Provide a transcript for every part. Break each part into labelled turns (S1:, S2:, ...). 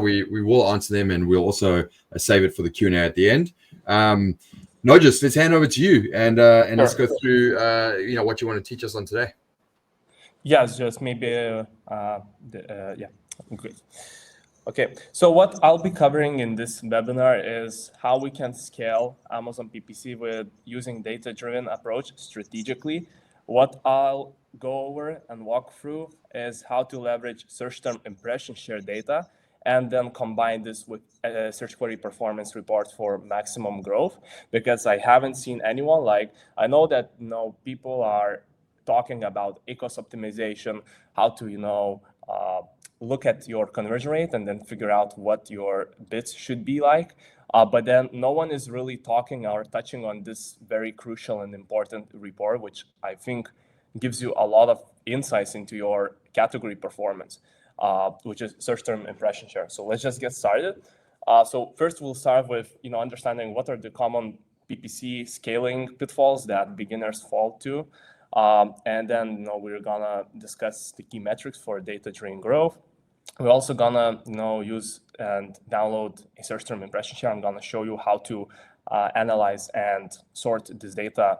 S1: we will answer them, and we'll also save it for the Q&A at the end. Nogus, let's hand over to you, and let's go through what you want to teach us on today.
S2: Yes, just maybe great. Okay, so what I'll be covering in this webinar is how we can scale Amazon PPC with using data-driven approach strategically. What I'll go over and walk through is how to leverage search term impression share data and then combine this with search query performance reports for maximum growth, because I haven't seen anyone I know that people are talking about ACoS optimization, how to look at your conversion rate and then figure out what your bits should be like. But then no one is really talking or touching on this very crucial and important report, which I think gives you a lot of insights into your category performance, which is search term impression share. So let's just get started. So first we'll start with understanding what are the common PPC scaling pitfalls that beginners fall to. And then we're gonna discuss the key metrics for data-driven growth. We're also gonna use and download a search term impression share. I'm gonna show you how to analyze and sort this data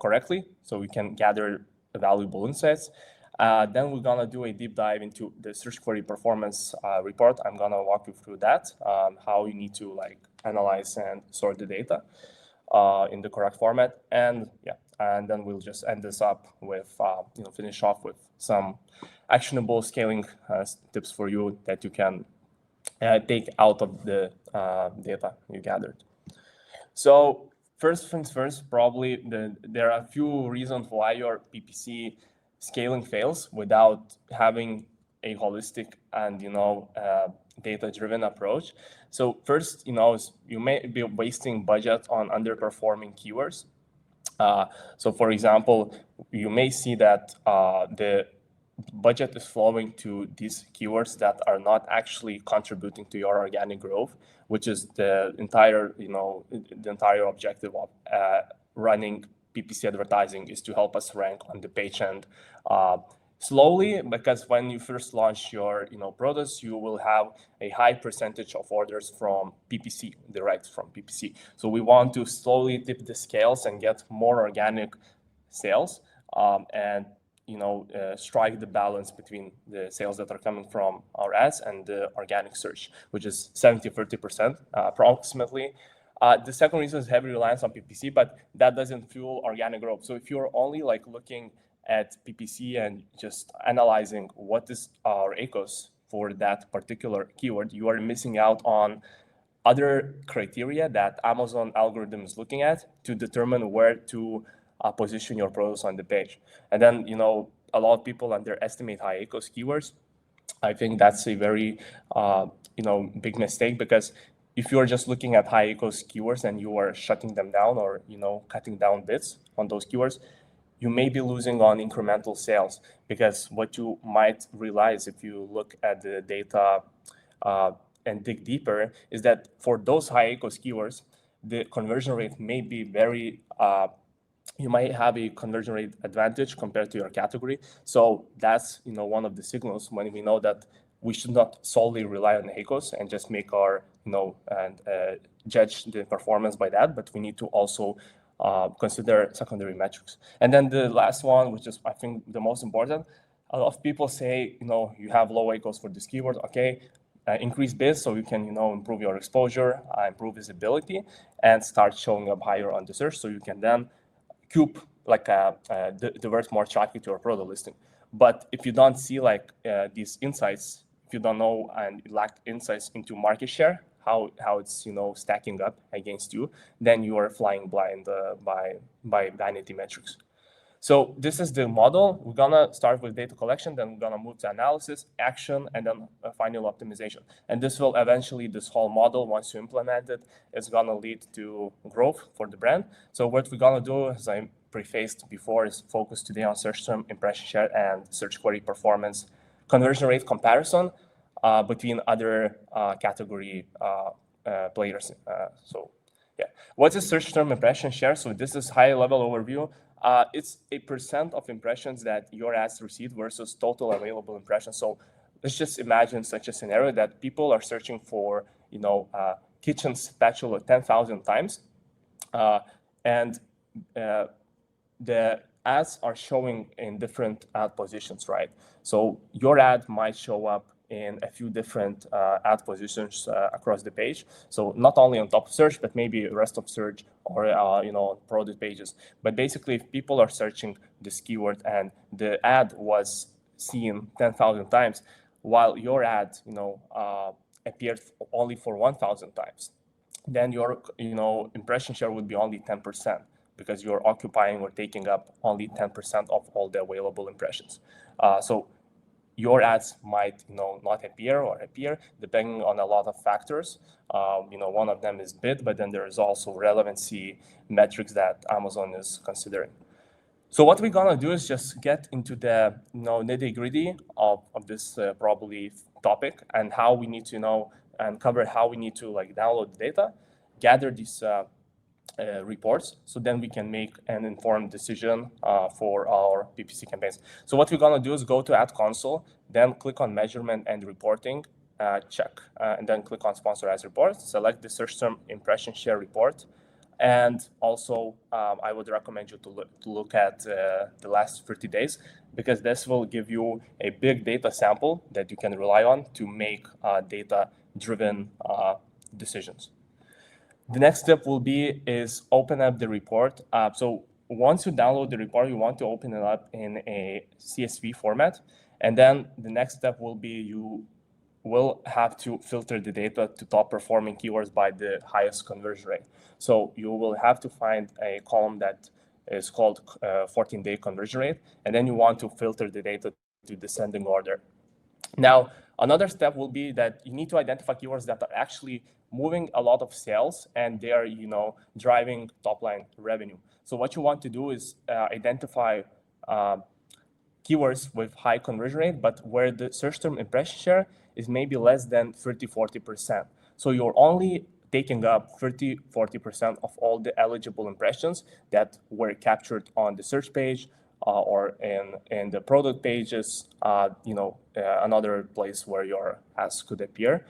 S2: correctly so we can gather valuable insights. Then we're gonna do a deep dive into the search query performance report. I'm gonna walk you through that, how you need to analyze and sort the data in the correct format. And then we'll just end this up with finish off with some actionable scaling tips for you that you can take out of the data you gathered. So first things first, probably there are a few reasons why your PPC scaling fails without having a holistic and data-driven approach. So first, you may be wasting budget on underperforming keywords. So for example, you may see that the budget is flowing to these keywords that are not actually contributing to your organic growth, which is the entire objective of running PPC advertising, is to help us rank on the page. And slowly, because when you first launch your products, you will have a high percentage of orders from PPC, direct from PPC. So we want to slowly tip the scales and get more organic sales, and strike the balance between the sales that are coming from our ads and the organic search, which is 70-30% approximately. The second reason is heavy reliance on PPC, but that doesn't fuel organic growth. So if you're only looking at PPC and just analyzing what is our ACoS for that particular keyword, you are missing out on other criteria that Amazon algorithm is looking at to determine where to position your products on the page. And then, a lot of people underestimate high ACoS keywords. I think that's a very, big mistake, because if you're just looking at high ACoS keywords and you are shutting them down or, cutting down bits on those keywords, you may be losing on incremental sales, because what you might realize if you look at the data and dig deeper is that for those high ACoS keywords, the conversion rate may be very, you might have a conversion rate advantage compared to your category. So that's, one of the signals when we know that we should not solely rely on ACoS and just make our, and judge the performance by that, but we need to also consider secondary metrics. And then the last one, which is, I think, the most important, a lot of people say, you have low ACoS for this keyword, okay, increase bids so you can, improve your exposure, improve visibility, and start showing up higher on the search so you can then divert more traffic to your product listing. But if you don't see these insights, if you don't know and lack insights into market share, how it's stacking up against you, then you are flying blind by vanity metrics. So this is the model. We're gonna start with data collection, then we're gonna move to analysis, action, and then final optimization. And this will eventually, this whole model, once you implement it, is gonna lead to growth for the brand. So what we're gonna do, as I prefaced before, is focus today on search term impression share and search query performance conversion rate comparison between other category players. What is search term impression share? So this is high level overview. It's a % of impressions that your ads received versus total available impressions. So let's just imagine such a scenario that people are searching for, kitchen spatula 10,000 times, and the ads are showing in different ad positions, right? So your ad might show up in a few different ad positions across the page. So not only on top of search, but maybe rest of search or product pages. But basically, if people are searching this keyword and the ad was seen 10,000 times, while your ad appeared only for 1,000 times, then your impression share would be only 10%, because you're occupying or taking up only 10% of all the available impressions. So your ads might not appear or appear depending on a lot of factors. One of them is bid, but then there is also relevancy metrics that Amazon is considering. So what we're gonna do is just get into the nitty-gritty of this probably topic, and how we need to and cover how we need to download the data, gather these reports, so then we can make an informed decision for our PPC campaigns. So what we're gonna do is go to Ad Console, then click on Measurement and Reporting, check, and then click on Sponsor Ads Report, select the search term impression share report, and also I would recommend you to look at the last 30 days, because this will give you a big data sample that you can rely on to make data-driven decisions. The next step will be is open up the report. So once you download the report, you want to open it up in a CSV format. And then the next step will be you will have to filter the data to top performing keywords by the highest conversion rate. So you will have to find a column that is called 14-day conversion rate. And then you want to filter the data to descending order. Now, another step will be that you need to identify keywords that are actually moving a lot of sales and they are, driving top-line revenue. So what you want to do is identify keywords with high conversion rate, but where the search term impression share is maybe less than 30-40%. So you're only taking up 30-40% of all the eligible impressions that were captured on the search page, or in the product pages, another place where your ads could appear,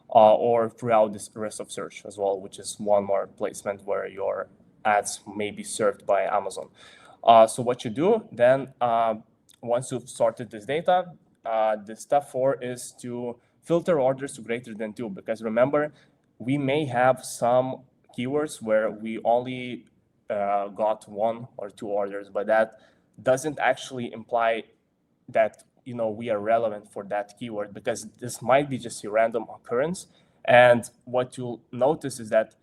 S2: or throughout the rest of search as well, which is one more placement where your ads may be served by Amazon. So what you do then, once you've sorted this data, the step 4 is to filter orders to greater than 2, because remember, we may have some keywords where we only got 1 or 2 orders, but that doesn't actually imply that we are relevant for that keyword, because this might be just a random occurrence. And what you'll notice is that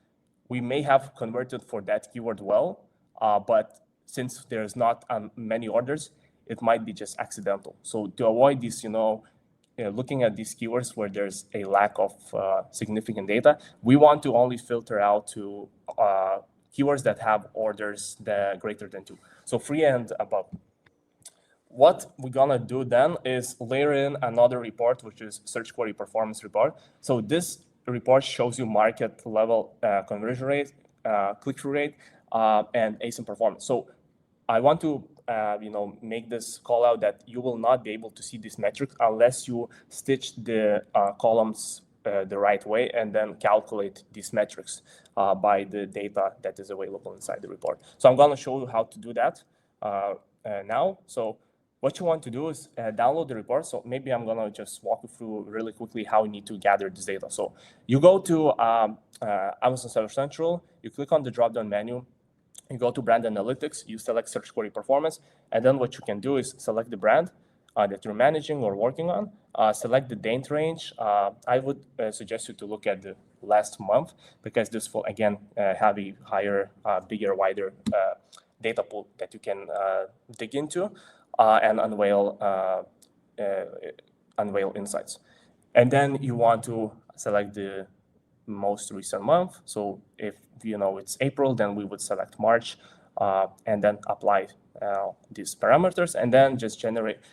S2: we may have converted for that keyword well, but since there's not many orders, it might be just accidental. So to avoid this, looking at these keywords where there's a lack of significant data, we want to only filter out to keywords that have orders that greater than 2. So 3 and above. What we're gonna do then is layer in another report, which is Search Query Performance Report. So this report shows you market level conversion rate, click-through rate, and ASIN performance. So I want to make this call out that you will not be able to see this metric unless you stitch the columns the right way and then calculate these metrics by the data that is available inside the report. So I'm going to show you how to do that now. So what you want to do is download the report. So maybe I'm going to just walk you through really quickly how you need to gather this data. So you go to Amazon Seller Central, you click on the drop-down menu, you go to Brand Analytics, you select Search Query Performance, and then what you can do is select the brand that you're managing or working on, select the date range. I would suggest you to look at the last month, because this will, again, have a higher, bigger, wider data pool that you can dig into and unveil insights. And then you want to select the most recent month. So if it's April, then we would select March, and then apply these parameters, and then just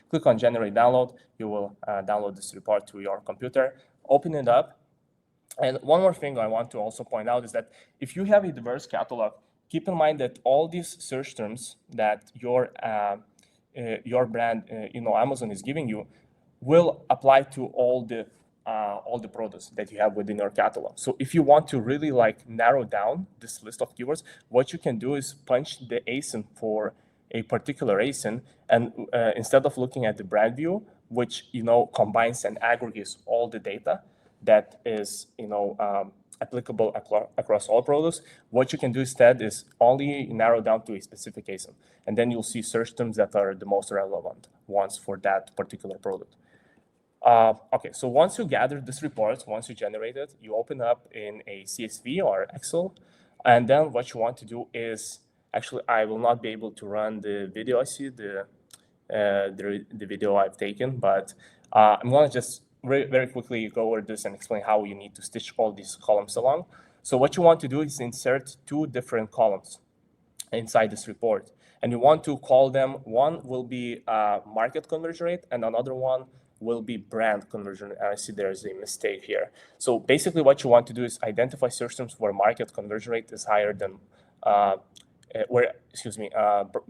S2: click on generate download. You will download this report to your computer, open it up. And one more thing I want to also point out is that if you have a diverse catalog, keep in mind that all these search terms that your brand, Amazon is giving you, will apply to all the products that you have within your catalog. So if you want to really like narrow down this list of keywords, what you can do is punch the ASIN for a particular ASIN, and instead of looking at the brand view, which combines and aggregates all the data that is applicable across all products, what you can do instead is only narrow down to a specific ASIN, and then you'll see search terms that are the most relevant ones for that particular product. Okay, so once you gather this report, once you generate it, you open up in a CSV or Excel, and then what you want to do is, actually, I will not be able to run the video. I see the video I've taken, but I'm gonna just very quickly go over this and explain how you need to stitch all these columns along. So what you want to do is insert two different columns inside this report, and you want to call them, one will be market conversion rate, and another one will be brand conversion. And I see there's a mistake here. So basically what you want to do is identify search terms where market conversion rate is higher than,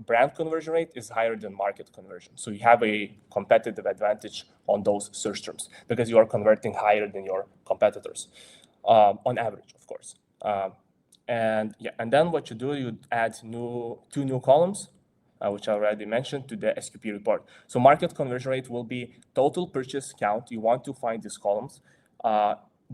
S2: brand conversion rate is higher than market conversion. So you have a competitive advantage on those search terms because you are converting higher than your competitors, on average, of course. And then what you do, you add two new columns, which I already mentioned, to the SQP report. So market conversion rate will be total purchase count. You want to find these columns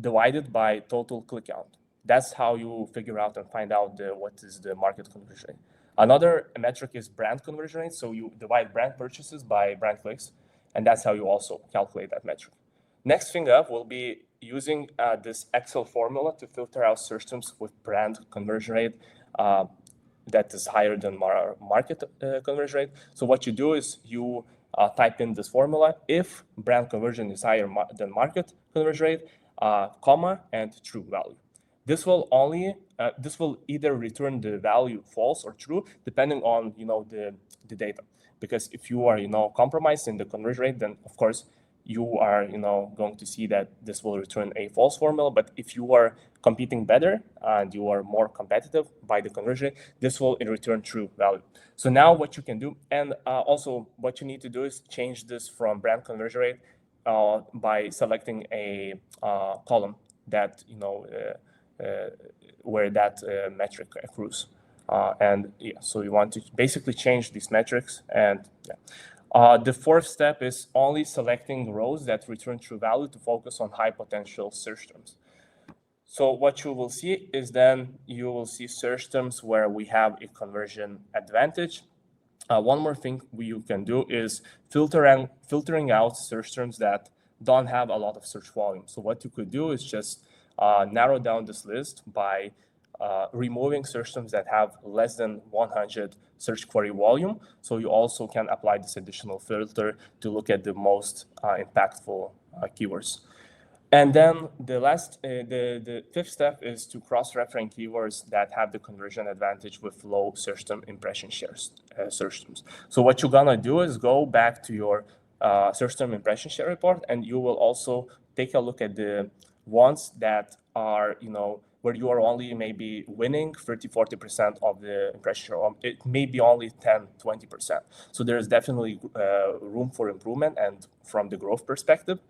S2: divided by total click count. That's how you figure out and find out what is the market conversion rate. Another metric is brand conversion rate. So you divide brand purchases by brand clicks, and that's how you also calculate that metric. Next thing up will be using this Excel formula to filter out search terms with brand conversion rate that is higher than market conversion rate. So what you do is you type in this formula: if brand conversion is higher than market conversion rate, comma, and true value. This will either return the value false or true, depending on the data. Because if you are compromised in the conversion rate, then of course you are going to see that this will return a false formula. But if you are competing better and you are more competitive by the conversion rate, this will return true value. So now what you can do, and also what you need to do, is change this from brand conversion rate by selecting a column that where that metric accrues. So you want to basically change these metrics. And the fourth step is only selecting rows that return true value to focus on high potential search terms. So what you will see is then you will see search terms where we have a conversion advantage. One more thing you can do is filtering out search terms that don't have a lot of search volume. So what you could do is just narrow down this list by removing search terms that have less than 100 search query volume. So you also can apply this additional filter to look at the most impactful keywords. And then the fifth step is to cross-reference keywords that have the conversion advantage with low search term impression shares search terms. So what you're gonna do is go back to your search term impression share report, and you will also take a look at the ones that are where you are only maybe winning 30-40% of the impression share. It may be only 10-20%. So there's definitely room for improvement and from the growth perspective.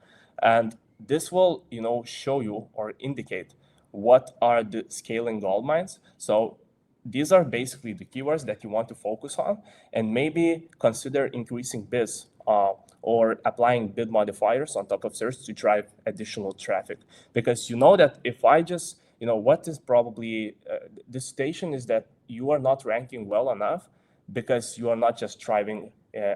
S2: And this will show you or indicate what are the scaling gold mines. So these are basically the keywords that you want to focus on, and maybe consider increasing bids or applying bid modifiers on top of search to drive additional traffic. Because that if I just, what is probably the situation is that you are not ranking well enough because you are not just driving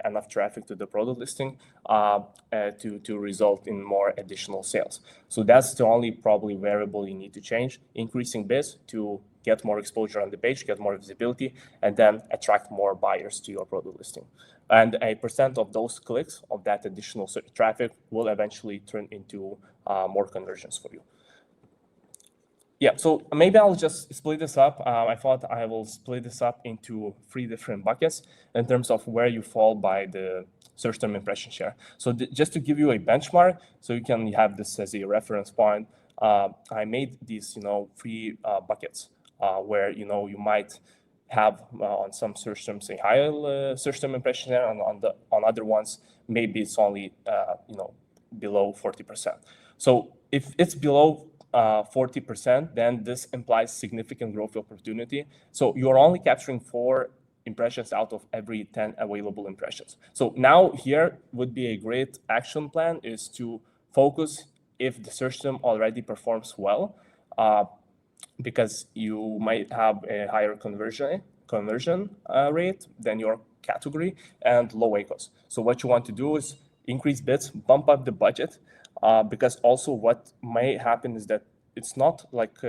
S2: enough traffic to the product listing to result in more additional sales. So that's the only probably variable you need to change: increasing bids to get more exposure on the page, get more visibility, and then attract more buyers to your product listing. And a percent of those clicks of that additional traffic will eventually turn into more conversions for you. Yeah, so maybe I'll just split this up. I thought I will split this up into 3 different buckets in terms of where you fall by the search term impression share. So just to give you a benchmark, so you can have this as a reference point, I made these 3 buckets where you might have on some search terms a higher search term impression share, and on other ones maybe it's only below 40%. So if it's below 40%, then this implies significant growth opportunity. So you're only capturing 4 impressions out of every 10 available impressions. So now here would be a great action plan is to focus if the search term already performs well, because you might have a higher conversion rate than your category and low ACOS. So what you want to do is increase bids, bump up the budget, because also what may happen is that it's not like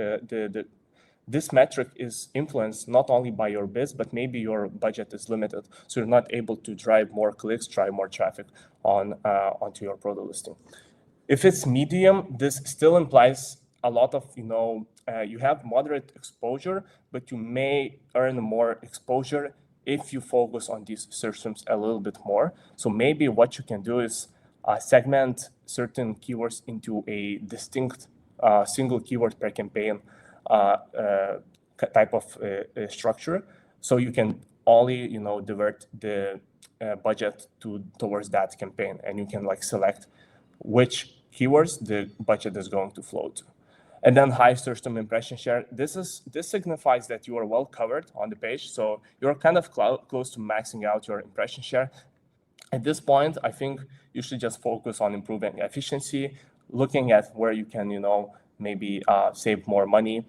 S2: this metric is influenced not only by your bids, but maybe your budget is limited. So you're not able to drive more clicks, drive more traffic onto your product listing. If it's medium, this still implies a lot of, you have moderate exposure, but you may earn more exposure if you focus on these search terms a little bit more. So maybe what you can do is segment certain keywords into a distinct single keyword per campaign type of structure. So you can only, divert the budget towards that campaign, and you can select which keywords the budget is going to flow to. And then high search term impression share. This signifies that you are well covered on the page. So you're kind of close to maxing out your impression share. At this point, I think you should just focus on improving efficiency, looking at where you can, maybe save more money,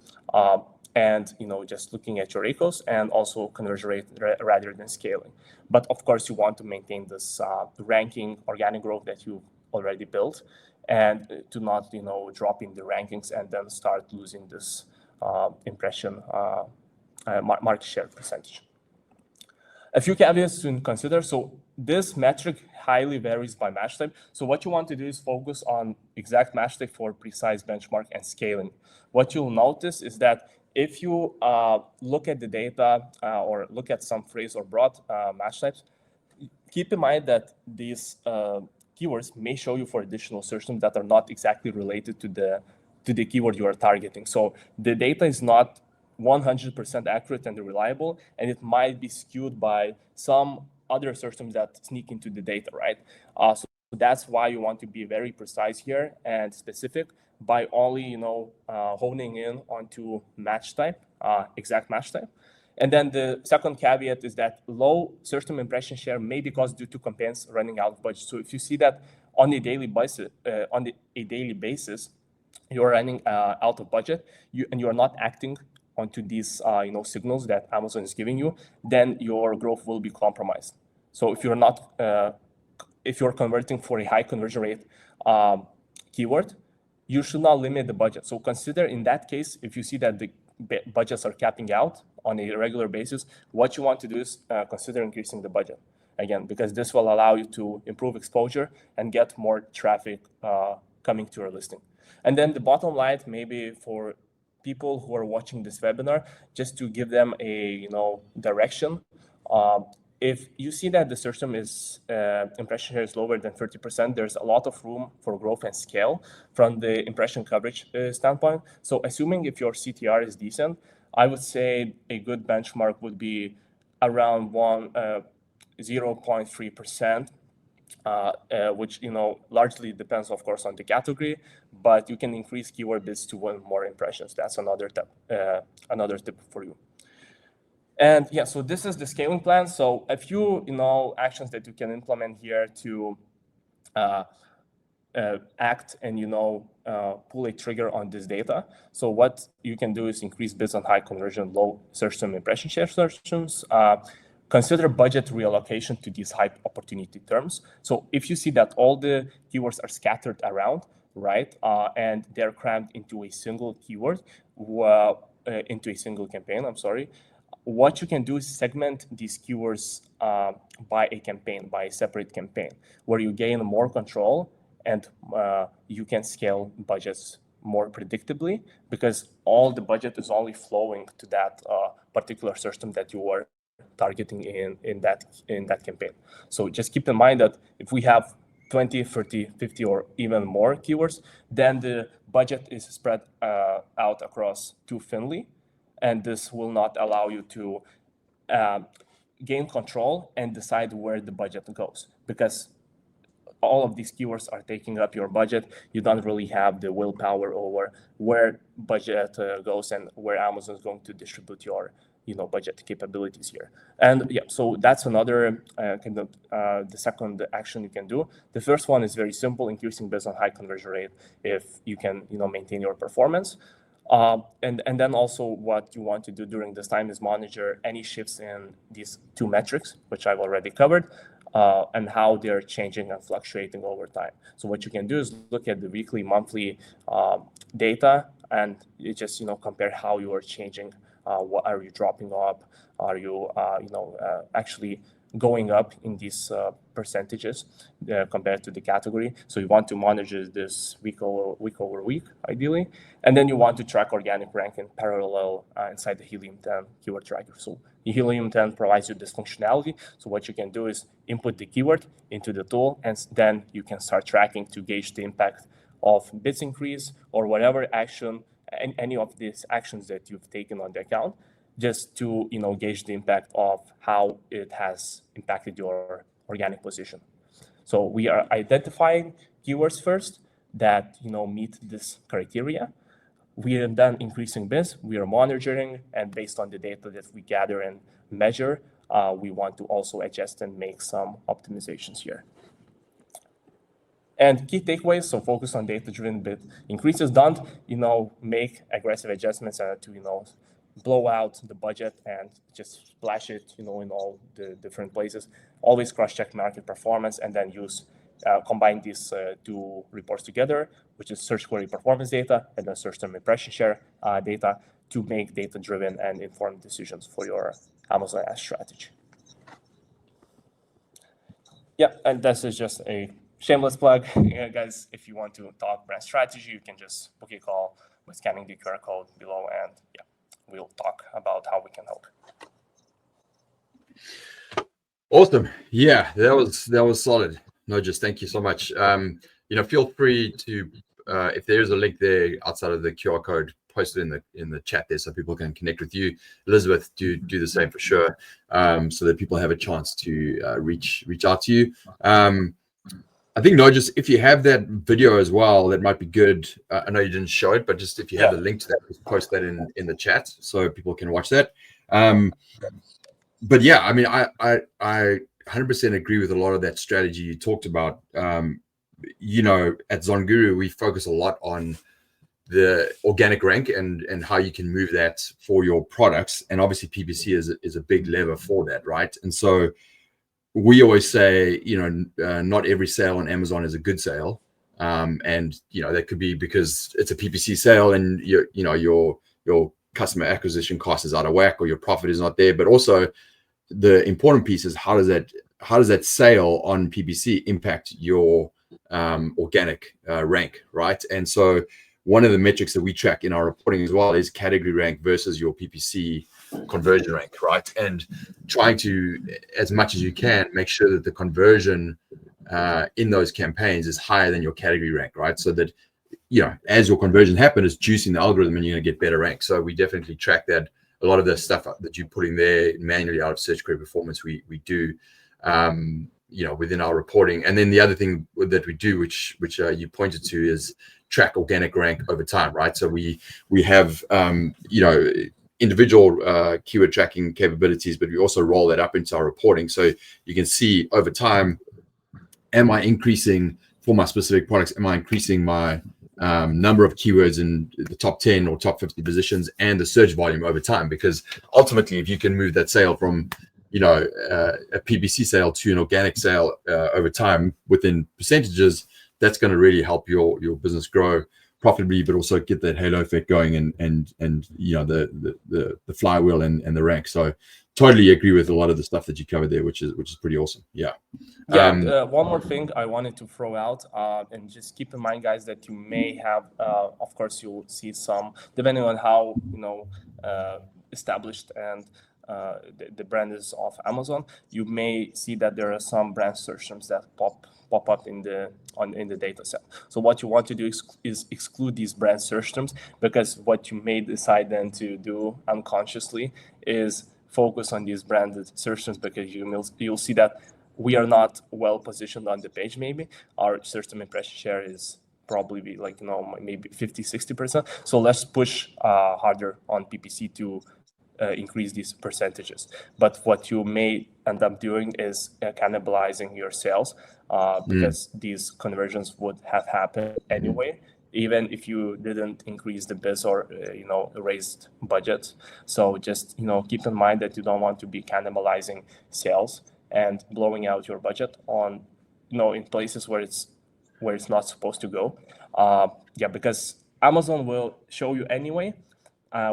S2: and just looking at your ACOS and also conversion rate rather than scaling. But of course, you want to maintain this ranking organic growth that you've already built, and to not drop in the rankings and then start losing this impression market share percentage. A few caveats to consider. So this metric highly varies by match type. So what you want to do is focus on exact match type for precise benchmark and scaling. What you'll notice is that if you look at the data or look at some phrase or broad match types, keep in mind that these keywords may show you for additional search terms that are not exactly related to the keyword you are targeting. So the data is not 100% accurate and reliable, and it might be skewed by some other search terms that sneak into the data, right? So that's why you want to be very precise here and specific by only, honing in onto match type, exact match type. And then the second caveat is that low search term impression share may be caused due to campaigns running out of budget. So if you see that on a daily basis, you're running out of budget, and you're not acting onto these signals that Amazon is giving you, then your growth will be compromised. So if you're converting for a high conversion rate keyword, you should not limit the budget. So consider in that case, if you see that the budgets are capping out on a regular basis, what you want to do is consider increasing the budget again, because this will allow you to improve exposure and get more traffic coming to your listing. And then the bottom line, maybe for people who are watching this webinar, just to give them a direction. If you see that the search term is impression share is lower than 30%, there's a lot of room for growth and scale from the impression coverage standpoint. So assuming if your CTR is decent, I would say a good benchmark would be around 0.3%, which largely depends, of course, on the category, but you can increase keyword bids to 1 more impressions. That's another tip for you. And yeah, so this is the scaling plan. So a few actions that you can implement here to act and pull a trigger on this data. So what you can do is increase bids on high conversion, low search term impression share search terms. Consider budget reallocation to these high opportunity terms. So if you see that all the keywords are scattered around, right, and they're crammed into a single keyword, into a single campaign, what you can do is segment these keywords by a campaign, by a separate campaign, where you gain more control and you can scale budgets more predictably, because all the budget is only flowing to that particular search term that you are targeting in that campaign. So just keep in mind that if we have 20, 30, 50, or even more keywords, then the budget is spread out across too thinly, and this will not allow you to gain control and decide where the budget goes. Because all of these keywords are taking up your budget, you don't really have the willpower over where budget goes and where Amazon is going to distribute your budget capabilities here. And yeah, so that's another the second action you can do. The first one is very simple, increasing based on high conversion rate if you can maintain your performance. And then also what you want to do during this time is monitor any shifts in these two metrics, which I've already covered, and how they're changing and fluctuating over time. So what you can do is look at the weekly, monthly data, and you just compare how you are changing. What are you dropping up? Are you actually going up in these percentages compared to the category? So you want to monitor this week over week, ideally, and then you want to track organic rank in parallel inside the Helium 10 keyword tracker. So the Helium 10 provides you this functionality. So what you can do is input the keyword into the tool, and then you can start tracking to gauge the impact of bids increase or whatever action, any of these actions that you've taken on the account, just to gauge the impact of how it has impacted your organic position. So we are identifying keywords first that meet this criteria. We are then increasing bids. We are monitoring, and based on the data that we gather and measure, we want to also adjust and make some optimizations here. And key takeaways, so focus on data-driven bid increases. Don't, make aggressive adjustments to, blow out the budget and just splash it, in all the different places. Always cross-check market performance and then combine these two reports together, which is search query performance data and then search term impression share data, to make data-driven and informed decisions for your Amazon ads strategy. Yeah, and this is just a shameless plug. Guys, if you want to talk brand strategy, you can just book a call by scanning the QR code below, and yeah, we'll talk about how we can help.
S1: Awesome. Yeah, that was solid. No, just thank you so much. Feel free to, if there's a link there outside of the QR code, post it in the chat there so people can connect with you. Elizabeth, do the same for sure, so that people have a chance to reach out to you. I think, no, just if you have that video as well, that might be good. I know you didn't show it, but just if you have the link to that, just post that in the chat so people can watch that. But yeah, I mean, I 100% agree with a lot of that strategy you talked about. At Zonguru, we focus a lot on the organic rank and how you can move that for your products. And obviously PPC is a big lever for that, right? And so we always say, not every sale on Amazon is a good sale. And, that could be because it's a PPC sale and your customer acquisition cost is out of whack or your profit is not there. But also the important piece is how does that sale on PPC impact your organic rank, right? And so one of the metrics that we track in our reporting as well is category rank versus your PPC conversion rank, right? And trying to, as much as you can, make sure that the conversion in those campaigns is higher than your category rank, right? So that, as your conversion happens, it's juicing the algorithm and you're going to get better rank. So we definitely track that. A lot of the stuff that you're putting there manually out of search query performance, we do, within our reporting. And then the other thing that we do, which you pointed to, is track organic rank over time, right? So we have, individual keyword tracking capabilities, but we also roll that up into our reporting. So you can see over time, am I increasing for my specific products? Am I increasing my number of keywords in the top 10 or top 50 positions and the search volume over time? Because ultimately, if you can move that sale from, a PPC sale to an organic sale over time within percentages, that's going to really help your business grow profitably, but also get that halo effect going and the flywheel and the rank. So totally agree with a lot of the stuff that you covered there, which is pretty awesome. Yeah.
S2: One more thing I wanted to throw out, and just keep in mind, guys, that you may have, of course, you'll see some, depending on how established and the brand is of Amazon, you may see that there are some brand search terms that pop up in the data set. So what you want to do is exclude these brand search terms, because what you may decide then to do unconsciously is focus on these branded search terms, because you'll see that we are not well positioned on the page. Maybe our search term impression share is probably be like, maybe 50-60%. So let's push harder on PPC to increase these percentages. But what you may end up doing is cannibalizing your sales, because these conversions would have happened anyway, even if you didn't increase the biz or raised budget. So just keep in mind that you don't want to be cannibalizing sales and blowing out your budget on in places where it's not supposed to go. Because Amazon will show you anyway.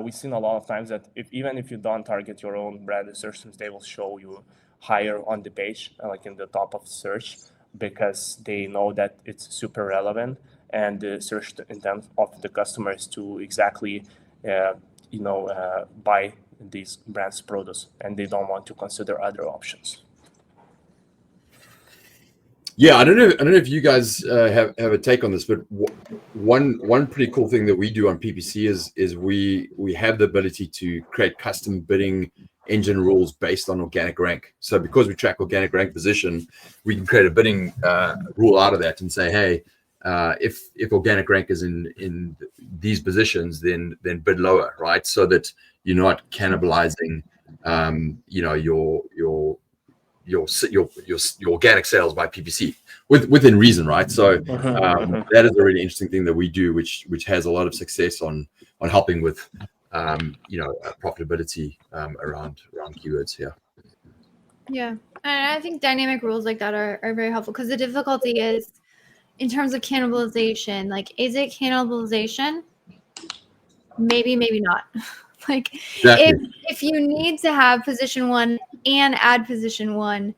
S2: We've seen a lot of times that even if you don't target your own brand search terms, they will show you higher on the page, like in the top of search, because they know that it's super relevant, and the search intent of the customer is to exactly buy these brands products, and they don't want to consider other options.
S1: Yeah, I don't know if you guys have a take on this, but one pretty cool thing that we do on PPC is we have the ability to create custom bidding engine rules based on organic rank. So because we track organic rank position, we can create a bidding rule out of that and say, hey, if organic rank is in these positions, then bid lower, right? So that you're not cannibalizing, your organic sales by PPC within reason, right? So that is a really interesting thing that we do, which has a lot of success on helping with profitability around keywords here.
S3: Yeah, and I think dynamic rules like that are very helpful, because the difficulty is in terms of cannibalization. Like, is it cannibalization? Maybe not. Like,
S1: exactly.
S3: if you need to have position 1 and add position 1,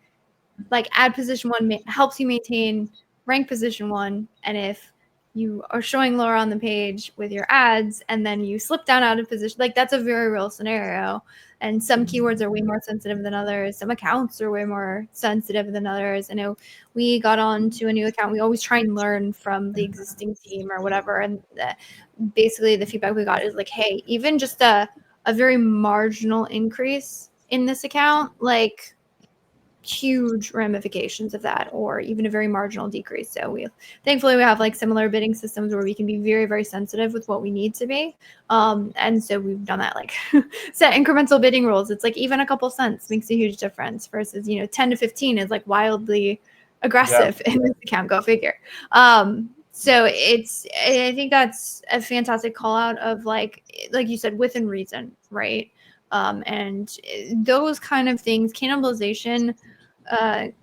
S3: like add position 1 helps you maintain rank position 1, and if you are showing lower on the page with your ads and then you slip down out of position, like that's a very real scenario. And some keywords are way more sensitive than others. Some accounts are way more sensitive than others. I know we got on to a new account. We always try and learn from the existing team or whatever. And basically the feedback we got is like, hey, even just a very marginal increase in this account, like huge ramifications of that, or even a very marginal decrease. So thankfully we have like similar bidding systems where we can be very, very sensitive with what we need to be. And so we've done that, like set incremental bidding rules. It's like even a couple cents makes a huge difference versus, 10 to 15 is like wildly aggressive in this account, go figure. So I think that's a fantastic call out of like you said, within reason, right? And those kind of things, cannibalization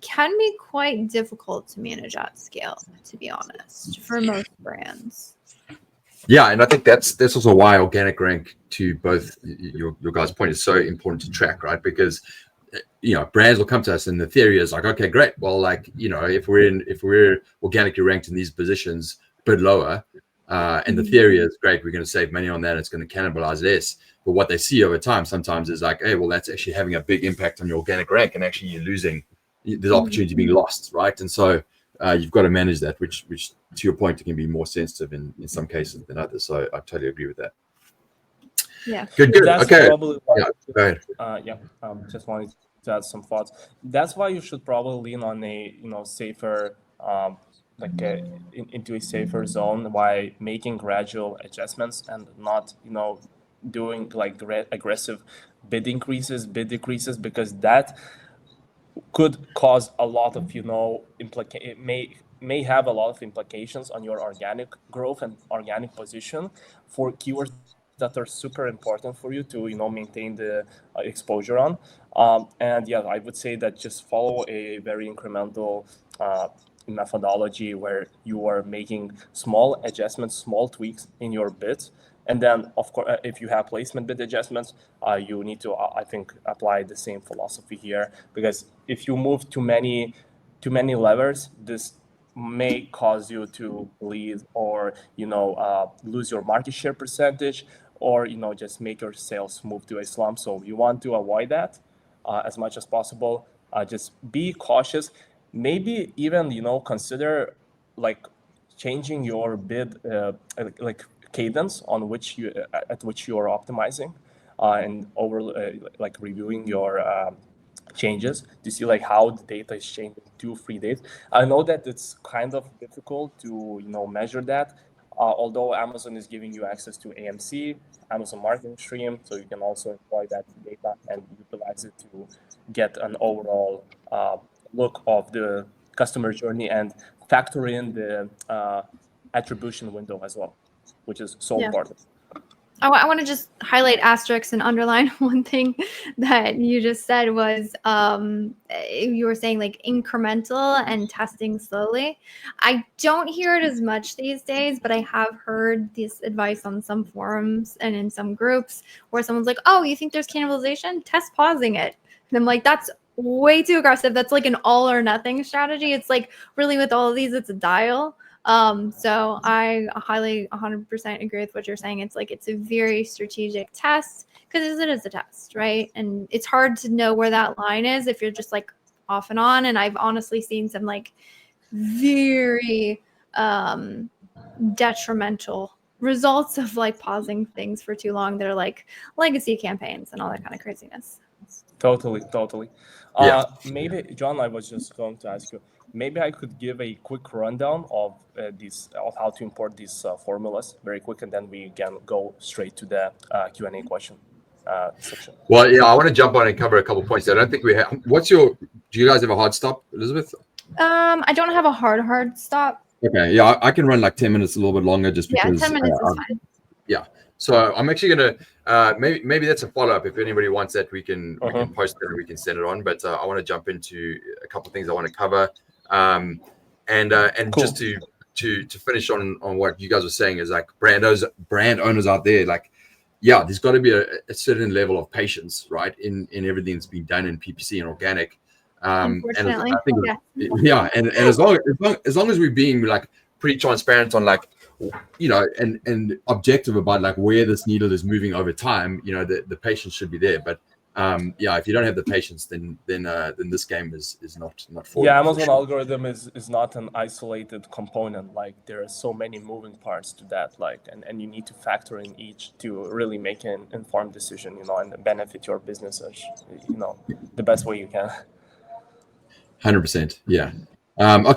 S3: can be quite difficult to manage at scale, to be honest, for most brands.
S1: Yeah, and I think that's also why organic rank, to both your guys' point, is so important to track, right? Because brands will come to us and the theory is like, okay, great. Well, like, if we're organically ranked in these positions, bid lower, and the theory is great, we're going to save money on that, it's going to cannibalize less. But what they see over time sometimes is like, hey, well, that's actually having a big impact on your organic rank, and actually you're losing, there's opportunity being lost, right? And so you've got to manage that, which to your point, it can be more sensitive in some cases than others. So I totally agree with that.
S3: Yeah.
S1: Good.
S2: That's
S1: Okay.
S2: Probably
S1: Go ahead.
S2: Just wanted to add some thoughts. That's why you should probably lean on a safer, into a safer zone, by making gradual adjustments and not doing like aggressive bid decreases, because that could cause a lot of it may have a lot of implications on your organic growth and organic position for keywords that are super important for you to maintain the exposure on. And yeah, I would say that just follow a very incremental methodology where you are making small adjustments, small tweaks in your bids. And then, of course, if you have placement bid adjustments, you need to, I think, apply the same philosophy here. Because if you move too many levers, this may cause you to leave, or lose your market share percentage, or just make your sales move to a slump. So you want to avoid that as much as possible. Just be cautious. Maybe even consider like changing your bid like cadence on which you are optimizing, and over like reviewing your changes to see like how the data is changing 2-3 days. I know that it's kind of difficult to measure that, although Amazon is giving you access to AMC, Amazon Marketing Stream, so you can also employ that data and utilize it to get an overall look of the customer journey and factor in the attribution window as well, which is so important.
S3: I want to just highlight asterisks and underline one thing that you just said was you were saying like incremental and testing slowly. I don't hear it as much these days, but I have heard this advice on some forums and in some groups where someone's like, oh, you think there's cannibalization? Test pausing it. And I'm like, that's way too aggressive. That's like an all or nothing strategy. It's like really with all of these, it's a dial. So I highly 100% agree with what you're saying. It's like, it's a very strategic test because it is a test, right? And it's hard to know where that line is if you're just like off and on. And I've honestly seen some like very detrimental results of like pausing things for too long that are like legacy campaigns and all that kind of craziness.
S2: Totally. Maybe, John, I was just going to ask you, maybe I could give a quick rundown of how to import these formulas very quick, and then we can go straight to the Q&A question section.
S1: Well, yeah, I want to jump on and cover a couple of points. I don't think we have. Do you guys have a hard stop, Elizabeth?
S3: I don't have a hard stop.
S1: Okay, yeah, I can run like 10 minutes, a little bit longer, just because.
S3: 10 minutes is fine.
S1: Yeah. So I'm actually gonna maybe that's a follow-up. If anybody wants that, we can post it and we can send it on. But I want to jump into a couple of things I want to cover, and cool. Just to finish on what you guys were saying is like brand owners out there, like, yeah, there's got to be a certain level of patience, right, in everything that's been done in PPC and organic.
S3: Unfortunately,
S1: and I think, yeah, and as long as we're being like pretty transparent on like, and objective about like where this needle is moving over time, the patience should be there. But yeah, if you don't have the patience, then this game is not for you.
S2: Yeah, Amazon algorithm is not an isolated component. Like there are so many moving parts to that. Like and you need to factor in each to really make an informed decision, and benefit your business as the best way you can.
S1: 100%. Yeah. Okay.